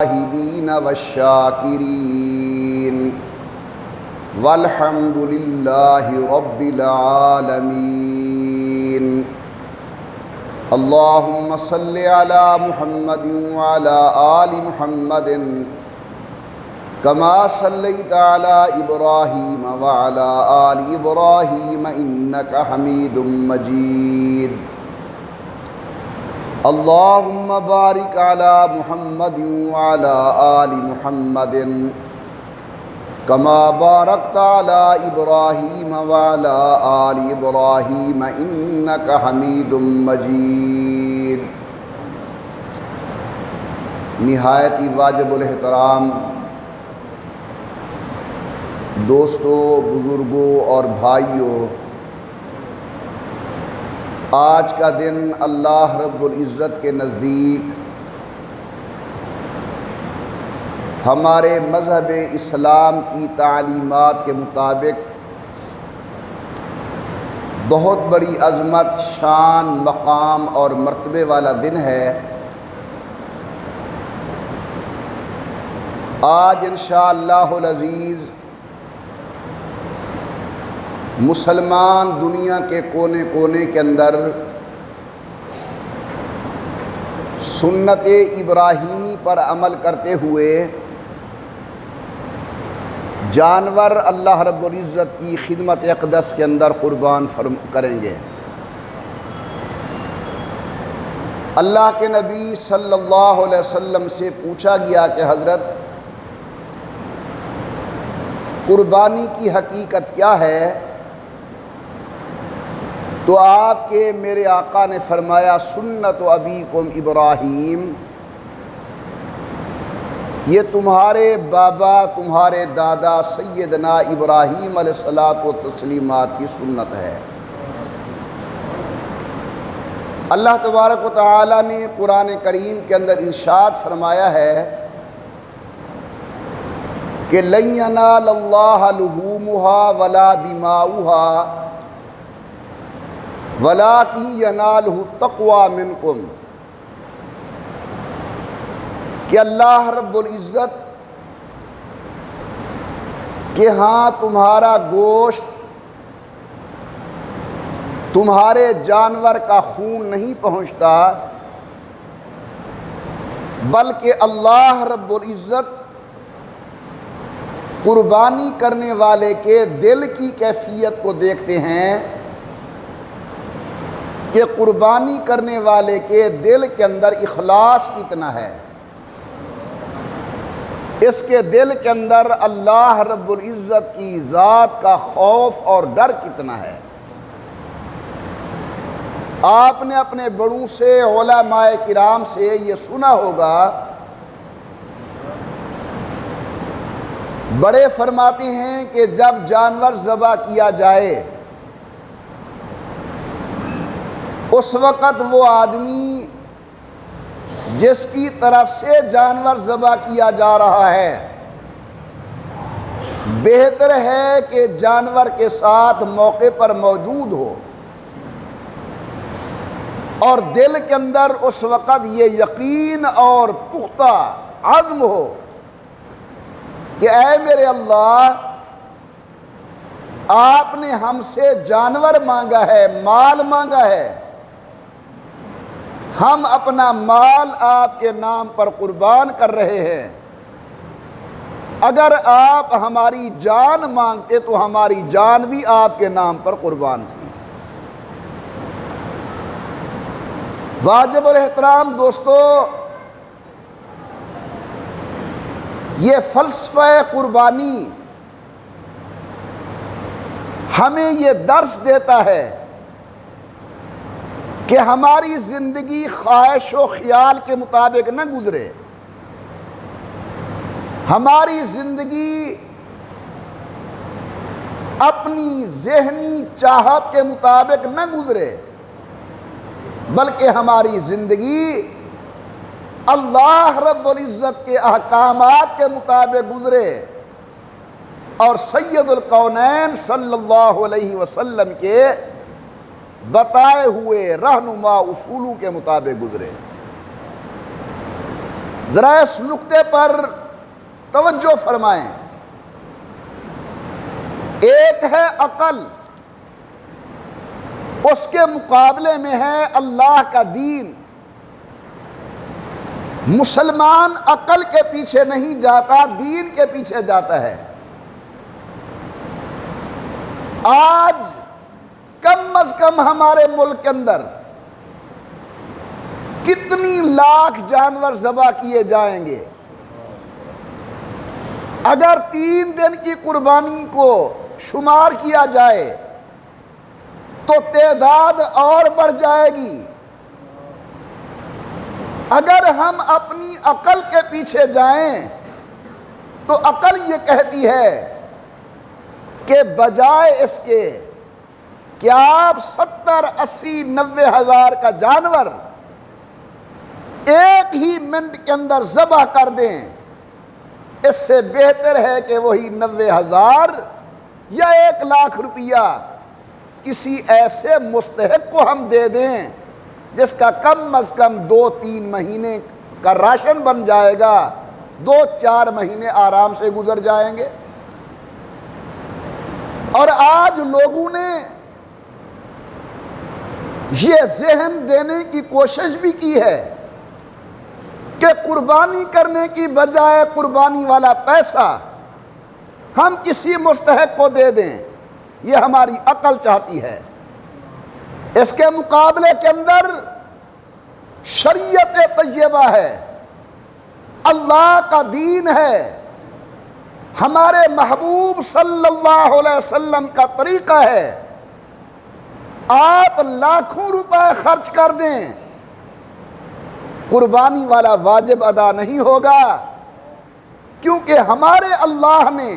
الشاهدين والشاكرين والحمد لله رب العالمين. اللهم صل على محمد وعلى آل محمد كما صليت على إبراهيم وعلى آل إبراهيم إنك حميد مجيد. اللهم بارك على محمد وعلى آل محمد كما باركت على إبراهيم وعلى آل إبراهيم إنك حميد مجيد. نہایت واجب الاحترام دوستوں، بزرگوں اور بھائیوں، آج کا دن اللہ رب العزت کے نزدیک ہمارے مذہب اسلام کی تعلیمات کے مطابق بہت بڑی عظمت، شان، مقام اور مرتبے والا دن ہے. آج انشاءاللہ العزیز مسلمان دنیا کے کونے کونے کے اندر سنت ابراہیمی پر عمل کرتے ہوئے جانور اللہ رب العزت کی خدمت اقدس کے اندر قربان کریں گے. اللہ کے نبی صلی اللہ علیہ وسلم سے پوچھا گیا کہ حضرت قربانی کی حقیقت کیا ہے؟ تو آپ کے میرے آقا نے فرمایا سنت ابیکم ابراہیم، یہ تمہارے بابا، تمہارے دادا سیدنا ابراہیم علیہ الصلاۃ والتسلیمات کی سنت ہے. اللہ تبارک و تعالی نے قرآن کریم کے اندر ارشاد فرمایا ہے کہ لن ینال اللہ لحومھا ولا دماؤھا وَلَٰكِن يَنَالُهُ التَّقْوَىٰ مِنْكُمْ، کہ اللہ رب العزت کہ ہاں تمہارا گوشت، تمہارے جانور کا خون نہیں پہنچتا، بلکہ اللہ رب العزت قربانی کرنے والے کے دل کی کیفیت کو دیکھتے ہیں کہ قربانی کرنے والے کے دل کے اندر اخلاص کتنا ہے، اس کے دل کے اندر اللہ رب العزت کی ذات کا خوف اور ڈر کتنا ہے. آپ نے اپنے بڑوں سے، علماء کرام سے یہ سنا ہوگا، بڑے فرماتے ہیں کہ جب جانور ذبح کیا جائے اس وقت وہ آدمی جس کی طرف سے جانور ذبح کیا جا رہا ہے بہتر ہے کہ جانور کے ساتھ موقع پر موجود ہو اور دل کے اندر اس وقت یہ یقین اور پختہ عزم ہو کہ اے میرے اللہ، آپ نے ہم سے جانور مانگا ہے، مال مانگا ہے، ہم اپنا مال آپ کے نام پر قربان کر رہے ہیں، اگر آپ ہماری جان مانگتے تو ہماری جان بھی آپ کے نام پر قربان تھی. واجب الاحترام دوستو، یہ فلسفہ قربانی ہمیں یہ درس دیتا ہے کہ ہماری زندگی خواہش و خیال کے مطابق نہ گزرے، ہماری زندگی اپنی ذہنی چاہت کے مطابق نہ گزرے، بلکہ ہماری زندگی اللہ رب العزت کے احکامات کے مطابق گزرے اور سید الکونین صلی اللہ علیہ وسلم کے بتائے ہوئے رہنما اصولوں کے مطابق گزرے. ذرا اس نقطے پر توجہ فرمائیں۔ ایک ہے عقل، اس کے مقابلے میں ہے اللہ کا دین۔ مسلمان عقل کے پیچھے نہیں جاتا، دین کے پیچھے جاتا ہے۔ آج کم از کم ہمارے ملک کے اندر کتنی لاکھ جانور ذبح کیے جائیں گے؟ اگر 3 دن کی قربانی کو شمار کیا جائے تو تعداد اور بڑھ جائے گی۔ اگر ہم اپنی عقل کے پیچھے جائیں تو عقل یہ کہتی ہے کہ بجائے اس کے کہ آپ 70، 80، 90 ہزار کا جانور ایک ہی منٹ کے اندر ذبح کر دیں، اس سے بہتر ہے کہ وہی 90 ہزار یا 1 لاکھ روپیہ کسی ایسے مستحق کو ہم دے دیں جس کا کم از کم 2-3 مہینے کا راشن بن جائے گا، 2-4 مہینے آرام سے گزر جائیں گے۔ اور آج لوگوں نے یہ ذہن دینے کی کوشش بھی کی ہے کہ قربانی کرنے کی بجائے قربانی والا پیسہ ہم کسی مستحق کو دے دیں، یہ ہماری عقل چاہتی ہے۔ اس کے مقابلے کے اندر شریعت طیبہ ہے، اللہ کا دین ہے، ہمارے محبوب صلی اللہ علیہ وسلم کا طریقہ ہے۔ آپ لاکھوں روپے خرچ کر دیں، قربانی والا واجب ادا نہیں ہوگا، کیونکہ ہمارے اللہ نے،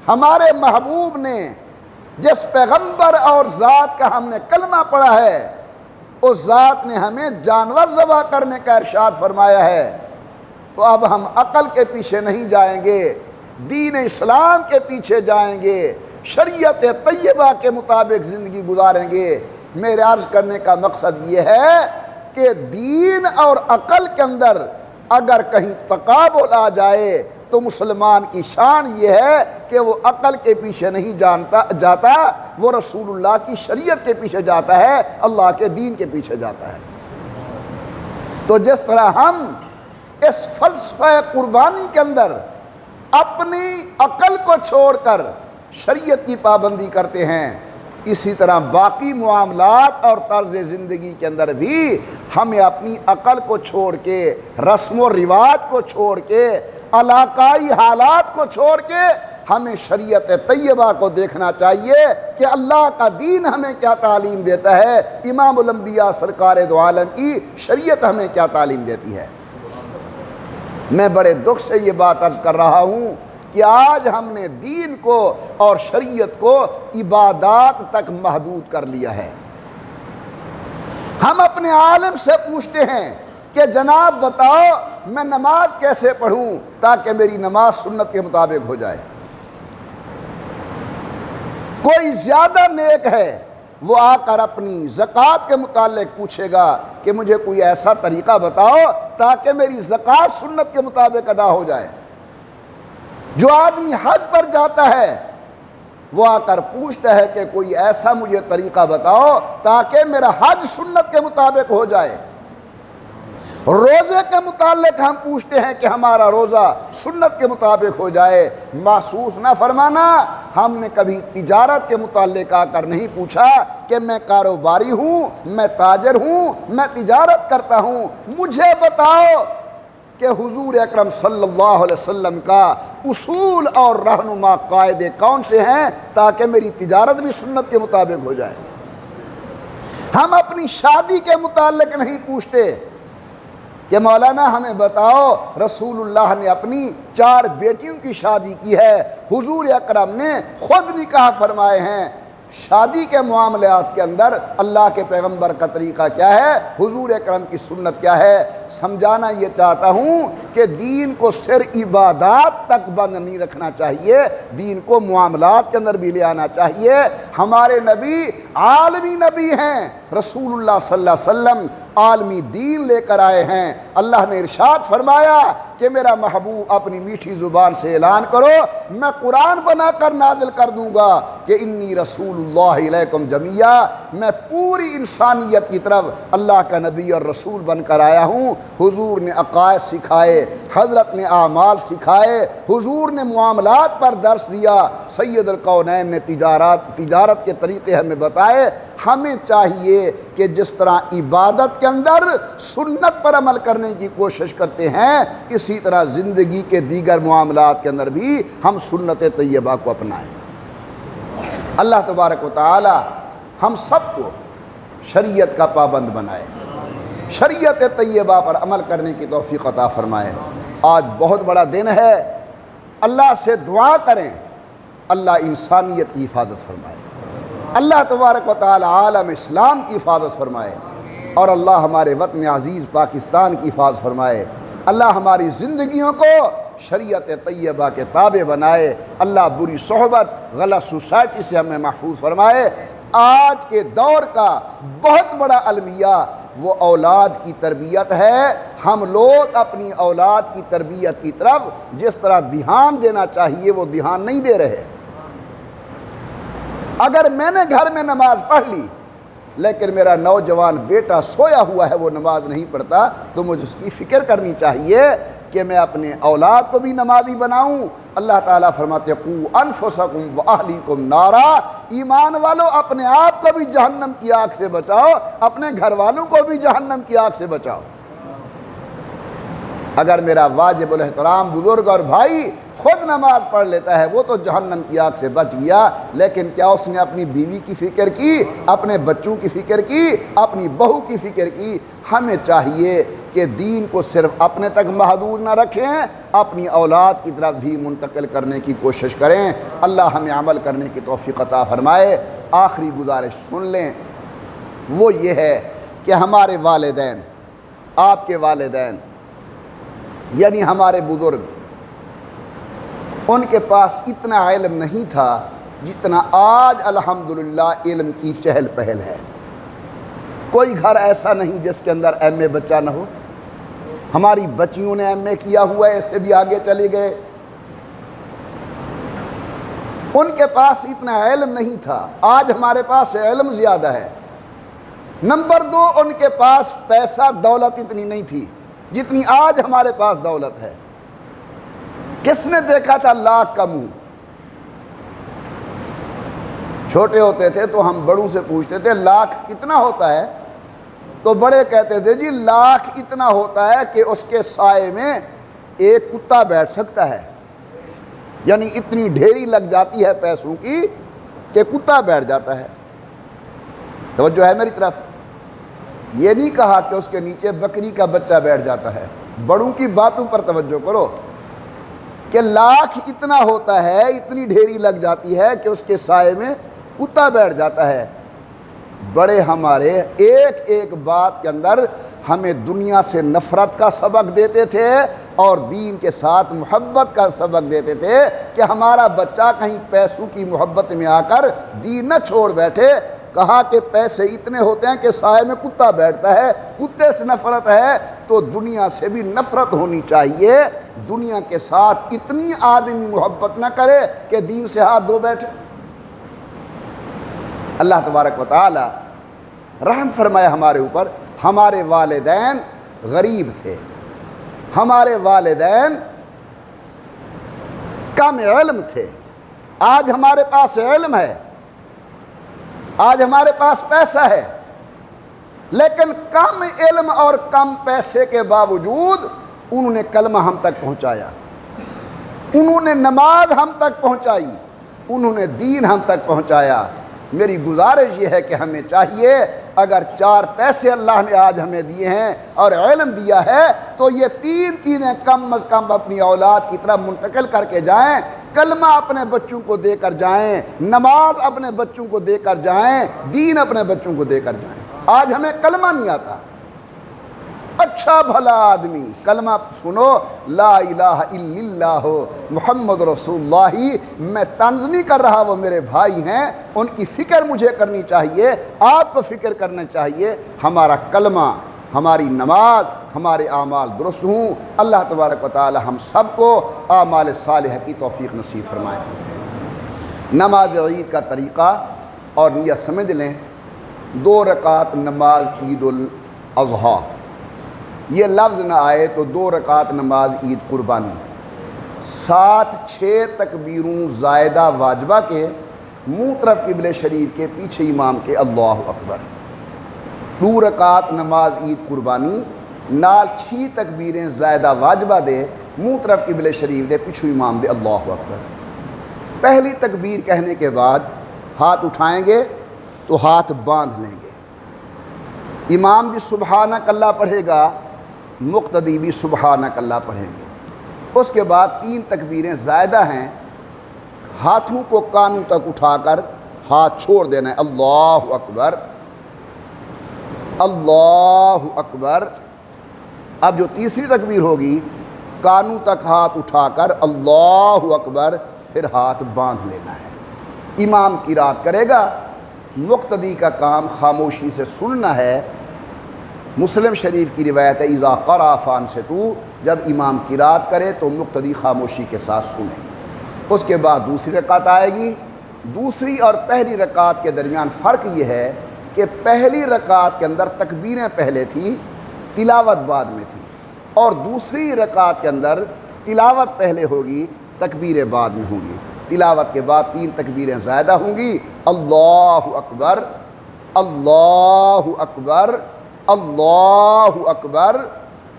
ہمارے محبوب نے جس پیغمبر اور ذات کا ہم نے کلمہ پڑھا ہے، اس ذات نے ہمیں جانور ذبح کرنے کا ارشاد فرمایا ہے۔ تو اب ہم عقل کے پیچھے نہیں جائیں گے، دین اسلام کے پیچھے جائیں گے، شریعت طیبہ کے مطابق زندگی گزاریں گے۔ میرے عرض کرنے کا مقصد یہ ہے کہ دین اور عقل کے اندر اگر کہیں تقابل آ جائے تو مسلمان کی شان یہ ہے کہ وہ عقل کے پیچھے نہیں جاتا، وہ رسول اللہ کی شریعت کے پیچھے جاتا ہے، اللہ کے دین کے پیچھے جاتا ہے۔ تو جس طرح ہم اس فلسفہ قربانی کے اندر اپنی عقل کو چھوڑ کر شریعت کی پابندی کرتے ہیں، اسی طرح باقی معاملات اور طرز زندگی کے اندر بھی ہمیں اپنی عقل کو چھوڑ کے، رسم و رواج کو چھوڑ کے، علاقائی حالات کو چھوڑ کے ہمیں شریعت طیبہ کو دیکھنا چاہیے کہ اللہ کا دین ہمیں کیا تعلیم دیتا ہے، امام الانبیاء سرکار دو عالم کی شریعت ہمیں کیا تعلیم دیتی ہے۔ میں بڑے دکھ سے یہ بات عرض کر رہا ہوں کہ آج ہم نے دین کو اور شریعت کو عبادات تک محدود کر لیا ہے۔ ہم اپنے عالم سے پوچھتے ہیں کہ جناب بتاؤ میں نماز کیسے پڑھوں تاکہ میری نماز سنت کے مطابق ہو جائے۔ کوئی زیادہ نیک ہے وہ آ کر اپنی زکوٰۃ کے متعلق پوچھے گا کہ مجھے کوئی ایسا طریقہ بتاؤ تاکہ میری زکوٰۃ سنت کے مطابق ادا ہو جائے۔ جو آدمی حج پر جاتا ہے وہ آ کر پوچھتا ہے کہ کوئی ایسا مجھے طریقہ بتاؤ تاکہ میرا حج سنت کے مطابق ہو جائے۔ روزے کے متعلق ہم پوچھتے ہیں کہ ہمارا روزہ سنت کے مطابق ہو جائے۔ محسوس نہ فرمانا، ہم نے کبھی تجارت کے متعلق آ کر نہیں پوچھا کہ میں کاروباری ہوں، میں تاجر ہوں، میں تجارت کرتا ہوں، مجھے بتاؤ کہ حضور اکرم صلی اللہ علیہ وسلم کا اصول اور رہنما قاعدے کون سے ہیں تاکہ میری تجارت بھی سنت کے مطابق ہو جائے۔ ہم اپنی شادی کے متعلق نہیں پوچھتے کہ مولانا ہمیں بتاؤ رسول اللہ نے اپنی 4 بیٹیوں کی شادی کی ہے، حضور اکرم نے خود نکاح فرمائے ہیں۔ شادی کے معاملات کے اندر اللہ کے پیغمبر کا طریقہ کیا ہے، حضور اکرم کی سنت کیا ہے۔ سمجھانا یہ چاہتا ہوں کہ دین کو صرف عبادات تک بند نہیں رکھنا چاہیے، دین کو معاملات کے اندر بھی لے آنا چاہیے۔ ہمارے نبی عالمی نبی ہیں، رسول اللہ صلی اللہ علیہ وسلم عالمی دین لے کر آئے ہیں۔ اللہ نے ارشاد فرمایا کہ میرا محبوب اپنی میٹھی زبان سے اعلان کرو، میں قرآن بنا کر نازل کر دوں گا کہ انی رسول اللہ علیکم جمیعا، میں پوری انسانیت کی طرف اللہ کا نبی اور رسول بن کر آیا ہوں۔ حضور نے عقائد سکھائے، حضرت نے اعمال سکھائے، حضور نے معاملات پر درس دیا، سید الکونین نے تجارت کے طریقے ہمیں بتائے۔ ہمیں چاہیے کہ جس طرح عبادت کے اندر سنت پر عمل کرنے کی کوشش کرتے ہیں، اسی طرح زندگی کے دیگر معاملات کے اندر بھی ہم سنت طیبہ کو اپنائیں۔ اللہ تبارک و تعالی ہم سب کو شریعت کا پابند بنائے، شریعت طیبہ پر عمل کرنے کی توفیق عطا فرمائے۔ آج بہت بڑا دن ہے، اللہ سے دعا کریں اللہ انسانیت کی حفاظت فرمائے، اللہ تبارک و تعالی عالم اسلام کی حفاظت فرمائے، اور اللہ ہمارے وطن عزیز پاکستان کی حفاظت فرمائے۔ اللہ ہماری زندگیوں کو شریعت طیبہ کے تابع بنائے۔ اللہ بری صحبت، غلط سوسائٹی سے ہمیں محفوظ فرمائے۔ آج کے دور کا بہت بڑا المیہ وہ اولاد کی تربیت ہے۔ ہم لوگ اپنی اولاد کی تربیت کی طرف جس طرح دھیان دینا چاہیے وہ دھیان نہیں دے رہے۔ اگر میں نے گھر میں نماز پڑھ لی لیکن میرا نوجوان بیٹا سویا ہوا ہے، وہ نماز نہیں پڑھتا، تو مجھے اس کی فکر کرنی چاہیے کہ میں اپنے اولاد کو بھی نمازی بناؤں۔ اللہ تعالیٰ فرماتے ہیں قُوا أَنفُسَكُمْ وَأَهْلِيكُمْ نَارًا، ایمان والو اپنے آپ کو بھی جہنم کی آگ سے بچاؤ، اپنے گھر والوں کو بھی جہنم کی آگ سے بچاؤ۔ اگر میرا واجب الاحترام بزرگ اور بھائی خود نماز پڑھ لیتا ہے وہ تو جہنم کی آگ سے بچ گیا، لیکن کیا اس نے اپنی بیوی کی فکر کی، اپنے بچوں کی فکر کی، اپنی بہو کی فکر کی؟ ہمیں چاہیے کہ دین کو صرف اپنے تک محدود نہ رکھیں، اپنی اولاد کی طرف بھی منتقل کرنے کی کوشش کریں۔ اللہ ہمیں عمل کرنے کی توفیق عطا فرمائے۔ آخری گزارش سن لیں، وہ یہ ہے کہ ہمارے والدین، آپ کے والدین یعنی ہمارے بزرگ، ان کے پاس اتنا علم نہیں تھا جتنا آج الحمدللہ علم کی چہل پہل ہے۔ کوئی گھر ایسا نہیں جس کے اندر ایم اے بچہ نہ ہو۔ ہماری بچیوں نے ایم اے کیا ہوا ہے، ایسے بھی آگے چلے گئے۔ ان کے پاس اتنا علم نہیں تھا، آج ہمارے پاس علم زیادہ ہے۔ نمبر 2، ان کے پاس پیسہ دولت اتنی نہیں تھی جتنی آج ہمارے پاس دولت ہے۔ کس نے دیکھا تھا لاکھ کا منہ؟ چھوٹے ہوتے تھے تو ہم بڑوں سے پوچھتے تھے لاکھ کتنا ہوتا ہے، تو بڑے کہتے تھے جی لاکھ اتنا ہوتا ہے کہ اس کے سائے میں ایک کتا بیٹھ سکتا ہے، یعنی اتنی ڈھیری لگ جاتی ہے پیسوں کی کہ کتا بیٹھ جاتا ہے۔ توجہ ہے میری طرف؟ یہ نہیں کہا کہ اس کے نیچے بکری کا بچہ بیٹھ جاتا ہے۔ بڑوں کی باتوں پر توجہ کرو کہ لاکھ اتنا ہوتا ہے، اتنی ڈھیری لگ جاتی ہے کہ اس کے سائے میں کتا بیٹھ جاتا ہے۔ بڑے ہمارے ایک ایک بات کے اندر ہمیں دنیا سے نفرت کا سبق دیتے تھے اور دین کے ساتھ محبت کا سبق دیتے تھے کہ ہمارا بچہ کہیں پیسوں کی محبت میں آ کر دین نہ چھوڑ بیٹھے۔ کہا کہ پیسے اتنے ہوتے ہیں کہ سائے میں کتا بیٹھتا ہے، کتے سے نفرت ہے تو دنیا سے بھی نفرت ہونی چاہیے۔ دنیا کے ساتھ اتنی آدمی محبت نہ کرے کہ دین سے ہاتھ دھو بیٹھے۔ اللہ تبارک و تعالی رحم فرمائے ہمارے اوپر۔ ہمارے والدین غریب تھے، ہمارے والدین کم علم تھے۔ آج ہمارے پاس علم ہے، آج ہمارے پاس پیسہ ہے، لیکن کم علم اور کم پیسے کے باوجود انہوں نے کلمہ ہم تک پہنچایا، انہوں نے نماز ہم تک پہنچائی، انہوں نے دین ہم تک پہنچایا۔ میری گزارش یہ ہے کہ ہمیں چاہیے اگر 4 پیسے اللہ نے آج ہمیں دیے ہیں اور علم دیا ہے تو یہ 3 چیزیں کم از کم اپنی اولاد کی طرف منتقل کر کے جائیں۔ کلمہ اپنے بچوں کو دے کر جائیں، نماز اپنے بچوں کو دے کر جائیں، دین اپنے بچوں کو دے کر جائیں۔ آج ہمیں کلمہ نہیں آتا۔ اچھا بھلا آدمی کلمہ سنو لا الہ الا اللہ محمد رسول اللہ، میں طنز نہیں کر رہا، وہ میرے بھائی ہیں، ان کی فکر مجھے کرنی چاہیے، آپ کو فکر کرنا چاہیے۔ ہمارا کلمہ ہماری نماز ہمارے اعمال درست ہوں۔ اللہ تبارک و تعالی ہم سب کو اعمال صالحہ کی توفیق نصیب فرمائے۔ نماز عید کا طریقہ اور نیت سمجھ لیں۔ 2 رکعت نماز عید الاضحیٰ، یہ لفظ نہ آئے تو 2 رکعت نماز عید قربانی، 6 تکبیروں زائدہ واجبہ کے، منہ طرف قبلہ شریف کے، پیچھے امام کے اللہ اکبر۔ 2 رکعت نماز عید قربانی نال 6 تکبیریں زائدہ واجبہ دے، منہ طرف قبلہ شریف دے، پیچھے امام دے اللہ اکبر۔ پہلی تکبیر کہنے کے بعد ہاتھ اٹھائیں گے تو ہاتھ باندھ لیں گے، امام بھی سبحانک اللہ پڑھے گا، مقتدی بھی سبحانک اللہ پڑھیں گے۔ اس کے بعد 3 تکبیریں زائدہ ہیں، ہاتھوں کو کانوں تک اٹھا کر ہاتھ چھوڑ دینا ہے، اللہ اکبر اللہ اکبر۔ اب جو تیسری تکبیر ہوگی، کانوں تک ہاتھ اٹھا کر اللہ اکبر، پھر ہاتھ باندھ لینا ہے۔ امام قرات کرے گا، مقتدی کا کام خاموشی سے سننا ہے۔ مسلم شریف کی روایت ہے اذا قرأ فانصتوا، جب امام قرات کرے تو مقتدی خاموشی کے ساتھ سنیں۔ اس کے بعد دوسری رکعت آئے گی۔ دوسری اور پہلی رکعت کے درمیان فرق یہ ہے کہ پہلی رکعت کے اندر تکبیریں پہلے تھی، تلاوت بعد میں تھی، اور دوسری رکعت کے اندر تلاوت پہلے ہوگی، تکبیریں بعد میں ہوں گی۔ تلاوت کے بعد 3 تکبیریں زائدہ ہوں گی، اللہ اکبر اللہ اکبر اللہ اکبر،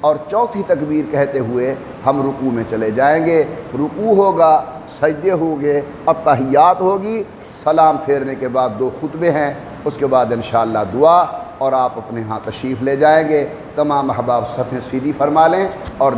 اور چوتھی تکبیر کہتے ہوئے ہم رکوع میں چلے جائیں گے۔ رکوع ہوگا، سجدے ہوں گے، التحیات ہوگی، سلام پھیرنے کے بعد 2 خطبے ہیں، اس کے بعد انشاءاللہ دعا، اور آپ اپنے ہاں تشریف لے جائیں گے۔ تمام احباب صفیں سیدھی فرما لیں اور